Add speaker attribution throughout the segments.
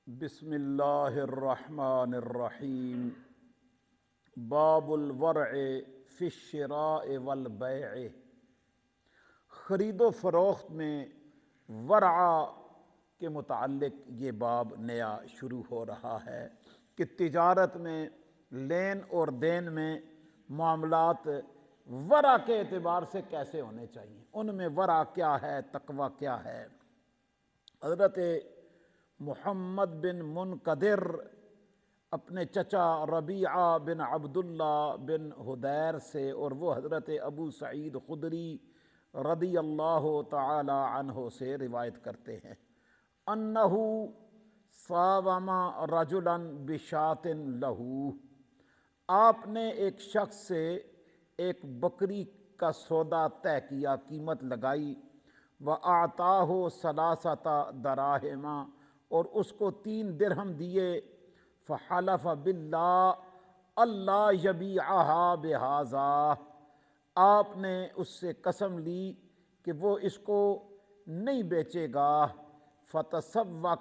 Speaker 1: بسم اللہ الرحمن الرحیم باب الورع فی الشراء والبیع۔ خرید و فروخت میں ورع کے متعلق یہ باب نیا شروع ہو رہا ہے کہ تجارت میں لین اور دین میں معاملات ورع کے اعتبار سے کیسے ہونے چاہیے، ان میں ورع کیا ہے، تقوی کیا ہے۔ حضرت محمد بن منقدر اپنے چچا ربیعہ بن عبداللہ بن حدیر سے اور وہ حضرت ابو سعید خدری رضی اللہ تعالی عنہ سے روایت کرتے ہیں انہ صاوم رجلا بشاۃ لہو، آپ نے ایک شخص سے ایک بکری کا سودا طے کیا، قیمت لگائی، وَأَعْطَاهُ ثَلَاثَةَ دَرَاهِمَ، اور اس کو 3 درہم دیے، فحلف باللہ اللہ یبیعہا بہذا، آپ نے اس سے قسم لی کہ وہ اس کو نہیں بیچے گا، فتسوق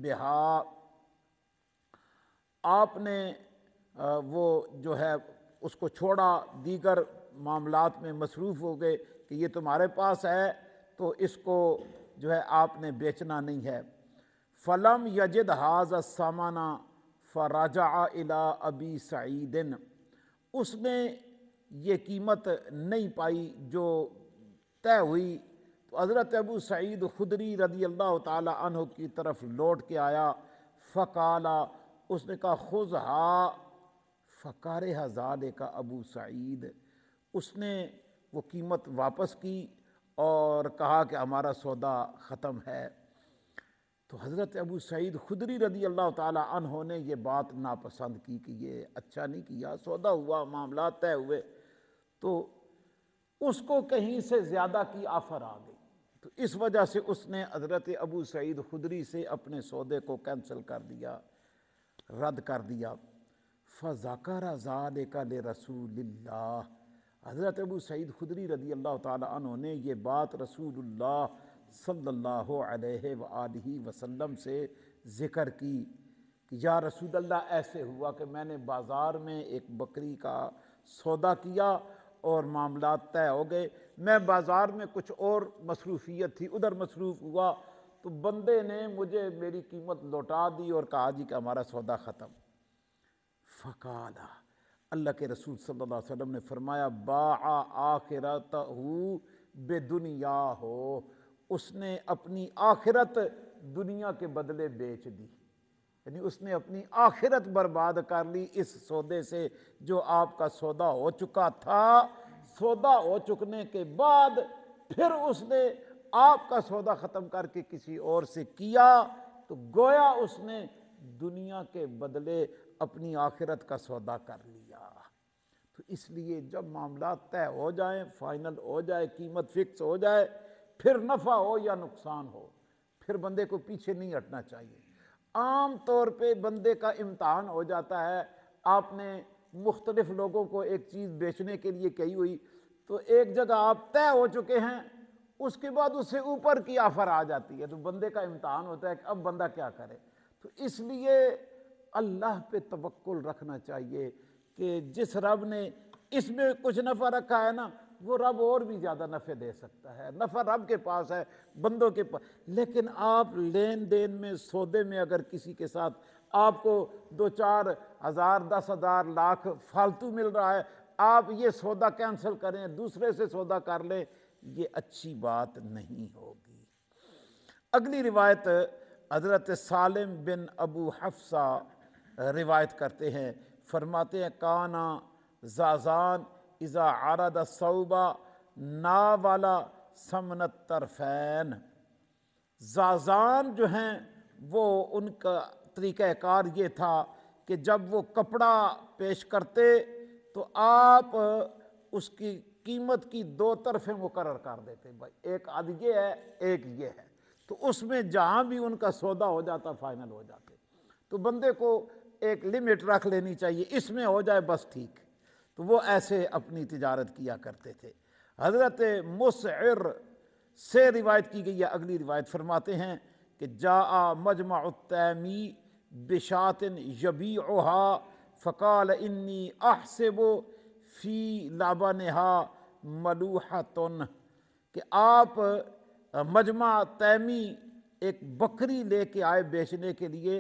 Speaker 1: بہا، آپ نے وہ جو ہے اس کو چھوڑا، دیگر معاملات میں مصروف ہو گئے کہ یہ تمہارے پاس ہے تو اس کو جو ہے آپ نے بیچنا نہیں ہے۔ فلم یجد ھذا الثمن فرجع الی ابی سعید، اس نے یہ قیمت نہیں پائی جو طے ہوئی تو حضرت ابو سعید خدری رضی اللہ تعالی عنہ کی طرف لوٹ کے آیا، فقالا، اس نے کہا خذھا، فکرہ ذلک ابو سعید، اس نے وہ قیمت واپس کی اور کہا کہ ہمارا سودا ختم ہے۔ تو حضرت ابو سعید خدری رضی اللہ تعالی عنہ نے یہ بات ناپسند کی کہ یہ اچھا نہیں کیا، سودا ہوا، معاملات طے ہوئے، تو اس کو کہیں سے زیادہ کی آفر آ گئی، تو اس وجہ سے اس نے حضرت ابو سعید خدری سے اپنے سودے کو کینسل کر دیا، رد کر دیا۔ فَذَكَرَ ذَلِكَ لِرَسُولِ اللَّهِ، حضرت ابو سعید خدری رضی اللہ تعالی عنہ نے یہ بات رسول اللہ صلی اللہ علیہ وآلہ وسلم سے ذکر کی کہ یا رسول اللہ، ایسے ہوا کہ میں نے بازار میں ایک بکری کا سودا کیا اور معاملات طے ہو گئے، میں بازار میں کچھ اور مصروفیت تھی، ادھر مصروف ہوا تو بندے نے مجھے میری قیمت لوٹا دی اور کہا جی کہ ہمارا سودا ختم۔ فقال، اللہ کے رسول صلی اللہ علیہ وسلم نے فرمایا، باع آخرتہ بدنیاہ، اس نے اپنی آخرت دنیا کے بدلے بیچ دی، یعنی اس نے اپنی آخرت برباد کر لی اس سودے سے جو آپ کا سودا ہو چکا تھا۔ سودا ہو چکنے کے بعد پھر اس نے آپ کا سودا ختم کر کے کسی اور سے کیا تو گویا اس نے دنیا کے بدلے اپنی آخرت کا سودا کر لیا۔ تو اس لیے جب معاملات طے ہو جائیں، فائنل ہو جائے، قیمت فکس ہو جائے، پھر نفع ہو یا نقصان ہو، پھر بندے کو پیچھے نہیں ہٹنا چاہیے۔ عام طور پہ بندے کا امتحان ہو جاتا ہے، آپ نے مختلف لوگوں کو ایک چیز بیچنے کے لیے کہی ہوئی تو ایک جگہ آپ طے ہو چکے ہیں، اس کے بعد اس سے اوپر کی آفر آ جاتی ہے تو بندے کا امتحان ہوتا ہے کہ اب بندہ کیا کرے۔ تو اس لیے اللہ پہ توکل رکھنا چاہیے کہ جس رب نے اس میں کچھ نفع رکھا ہے نا، وہ رب اور بھی زیادہ نفع دے سکتا ہے، نفع رب کے پاس ہے، بندوں کے پاس۔ لیکن آپ لین دین میں، سودے میں اگر کسی کے ساتھ آپ کو 2-4 ہزار، 10 ہزار، لاکھ فالتو مل رہا ہے، آپ یہ سودا کینسل کریں، دوسرے سے سودا کر لیں، یہ اچھی بات نہیں ہوگی۔ اگلی روایت حضرت سالم بن ابو حفصہ روایت کرتے ہیں، فرماتے ہیں کانا زازان اذا عرض الثوب ناول ثمن الطرفین، زازان جو ہیں وہ ان کا طریقہ کار یہ تھا کہ جب وہ کپڑا پیش کرتے تو آپ اس کی قیمت کی 2 طرفیں مقرر کر دیتے، بھائی ایک آدھ یہ ہے، ایک یہ ہے، تو اس میں جہاں بھی ان کا سودا ہو جاتا فائنل ہو جاتے۔ تو بندے کو ایک لمٹ رکھ لینی چاہیے، اس میں ہو جائے بس ٹھیک۔ تو وہ ایسے اپنی تجارت کیا کرتے تھے۔ حضرت مسعر سے روایت کی گئی ہے، اگلی روایت فرماتے ہیں کہ جاء مجمع التیمی بشات یبیعها فقال انی احسب فی لبنها ملوحۃ، کہ آپ مجمع تیمی ایک بکری لے کے آئے بیچنے کے لیے،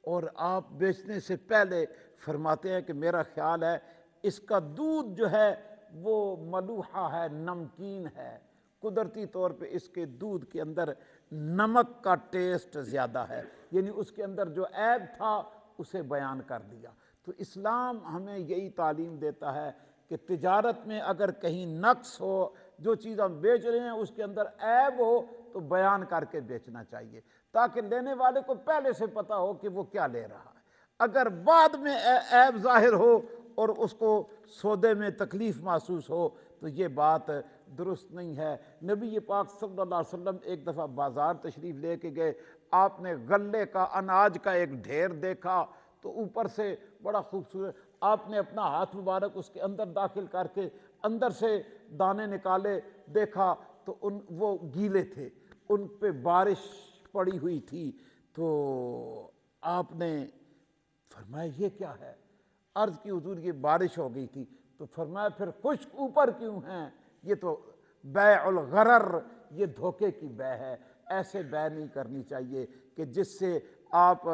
Speaker 1: اور آپ بیچنے سے پہلے فرماتے ہیں کہ میرا خیال ہے اس کا دودھ جو ہے وہ ملوحہ ہے، نمکین ہے، قدرتی طور پہ اس کے دودھ کے اندر نمک کا ٹیسٹ زیادہ ہے، یعنی اس کے اندر جو عیب تھا اسے بیان کر دیا۔ تو اسلام ہمیں یہی تعلیم دیتا ہے کہ تجارت میں اگر کہیں نقص ہو، جو چیز ہم بیچ رہے ہیں اس کے اندر عیب ہو تو بیان کر کے بیچنا چاہیے، تاکہ لینے والے کو پہلے سے پتہ ہو کہ وہ کیا لے رہا ہے۔ اگر بعد میں عیب ظاہر ہو اور اس کو سودے میں تکلیف محسوس ہو تو یہ بات درست نہیں ہے۔ نبی پاک صلی اللہ علیہ وسلم ایک دفعہ بازار تشریف لے کے گئے، آپ نے غلے کا، اناج کا ایک ڈھیر دیکھا تو اوپر سے بڑا خوبصورت، آپ نے اپنا ہاتھ مبارک اس کے اندر داخل کر کے اندر سے دانے نکالے، دیکھا تو وہ گیلے تھے، ان پہ بارش پڑی ہوئی تھی، تو آپ نے فرمایا یہ کیا ہے؟ عرض کی حضور یہ بارش ہو گئی تھی، تو فرمایا پھر خشک اوپر کیوں ہیں؟ یہ تو بیع الغرر، یہ دھوکے کی بیع ہے، ایسے بیع نہیں کرنی چاہیے کہ جس سے آپ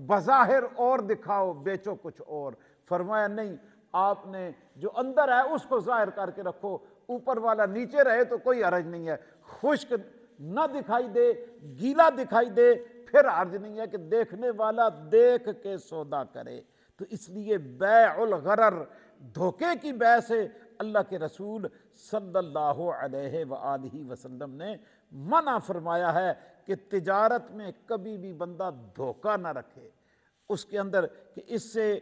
Speaker 1: بظاہر اور دکھاؤ بیچو کچھ اور۔ فرمایا نہیں، آپ نے جو اندر ہے اس کو ظاہر کر کے رکھو، اوپر والا نیچے رہے تو کوئی حرج نہیں ہے، خشک نہ دکھائی دے، گیلا دکھائی دے، پھر حرج نہیں ہے کہ دیکھنے والا دیکھ کے سودا کرے۔ تو اس لیے بیع الغرر، دھوکے کی بیع سے اللہ کے رسول صلی اللہ علیہ وآلہ وسلم نے منع فرمایا ہے کہ تجارت میں کبھی بھی بندہ دھوکہ نہ رکھے اس کے اندر، کہ اس سے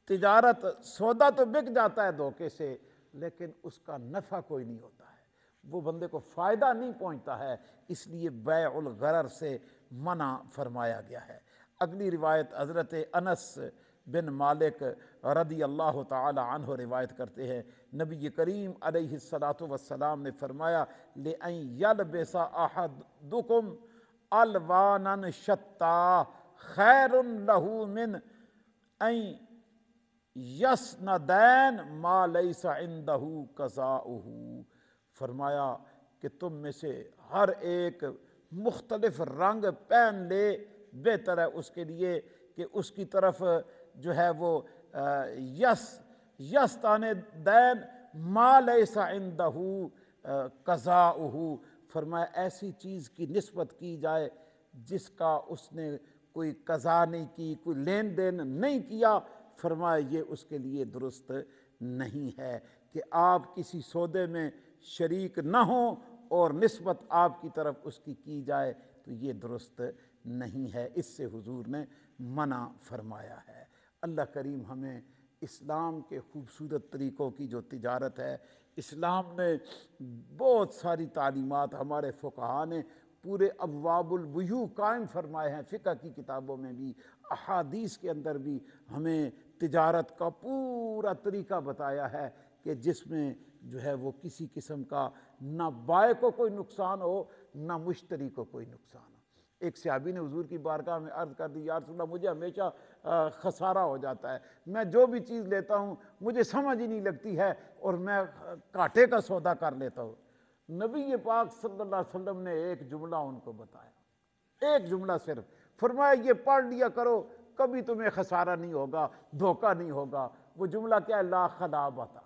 Speaker 1: تجارت، سودا تو بک جاتا ہے دھوکے سے، لیکن اس کا نفع کوئی نہیں ہوتا ہے، وہ بندے کو فائدہ نہیں پہنچتا ہے، اس لیے بیع الغرر سے منع فرمایا گیا ہے۔ اگلی روایت حضرت انس بن مالک رضی اللہ تعالی عنہ روایت کرتے ہیں، نبی کریم علیہ الصلاۃ والسلام نے فرمایا لِأَن يَلْبِسَ أَحَدُكُمْ أَلْوَانًا شَتَّىٰ خَيْرٌ لَهُ مِنْ أَن يَسْنَدَيْنَ مَا لَيْسَ عِندَهُ قَضَاؤُهُ۔ فرمایا کہ تم میں سے ہر ایک مختلف رنگ پہن لے، بہتر ہے اس کے لیے کہ اس کی طرف جو ہے وہ یستانے دین ما لیس عندہ قضاؤہ، فرمایا ایسی چیز کی نسبت کی جائے جس کا اس نے کوئی قضا نہیں کی، کوئی لین دین نہیں کیا، فرمایا یہ اس کے لیے درست نہیں ہے کہ آپ کسی سودے میں شریک نہ ہوں اور نسبت آپ کی طرف اس کی جائے، تو یہ درست نہیں ہے، اس سے حضور نے منع فرمایا ہے۔ اللہ کریم ہمیں اسلام کے خوبصورت طریقوں کی جو تجارت ہے، اسلام نے بہت ساری تعلیمات، ہمارے فقہاء نے پورے ابواب البیوع قائم فرمائے ہیں، فقہ کی کتابوں میں بھی، احادیث کے اندر بھی ہمیں تجارت کا پورا طریقہ بتایا ہے کہ جس میں جو ہے وہ کسی قسم کا نہ بائع کو کوئی نقصان ہو نہ مشتری کو کوئی نقصان ہو۔ ایک صحابی نے حضور کی بارگاہ میں عرض کر دی، یا رسول اللہ مجھے ہمیشہ خسارہ ہو جاتا ہے، میں جو بھی چیز لیتا ہوں مجھے سمجھ ہی نہیں لگتی ہے اور میں کاٹے کا سودا کر لیتا ہوں۔ نبی پاک صلی اللہ علیہ وسلم نے ایک جملہ ان کو بتایا، ایک جملہ صرف، فرمایا یہ پڑھ لیا کرو، کبھی تمہیں خسارہ نہیں ہوگا، دھوکہ نہیں ہوگا۔ وہ جملہ کیا ہے؟ لا خلابۃ،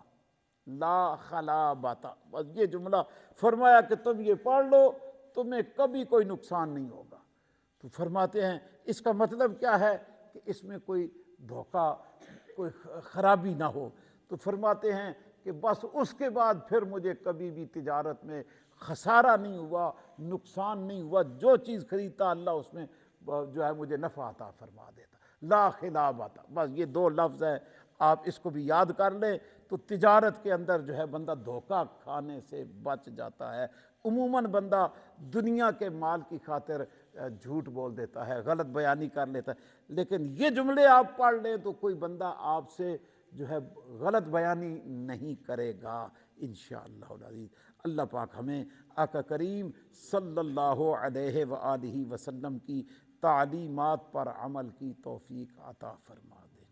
Speaker 1: لا خلابۃ، بس یہ جملہ فرمایا کہ تم یہ پڑھ لو، تمہیں کبھی کوئی نقصان نہیں ہوگا۔ تو فرماتے ہیں اس کا مطلب کیا ہے کہ اس میں کوئی دھوکہ، کوئی خرابی نہ ہو۔ تو فرماتے ہیں کہ بس اس کے بعد پھر مجھے کبھی بھی تجارت میں خسارہ نہیں ہوا، نقصان نہیں ہوا، جو چیز خریدتا اللہ اس میں جو ہے مجھے نفع عطا فرما دیتا۔ لا خلابۃ، بس یہ دو لفظ ہیں، آپ اس کو بھی یاد کر لیں تو تجارت کے اندر جو ہے بندہ دھوکہ کھانے سے بچ جاتا ہے۔ عموماً بندہ دنیا کے مال کی خاطر جھوٹ بول دیتا ہے، غلط بیانی کر لیتا ہے، لیکن یہ جملے آپ پڑھ لیں تو کوئی بندہ آپ سے جو ہے غلط بیانی نہیں کرے گا انشاءاللہ العزیز۔ اللہ پاک ہمیں آقا کریم صلی اللہ علیہ وآلہ وسلم کی تعلیمات پر عمل کی توفیق عطا فرما دے۔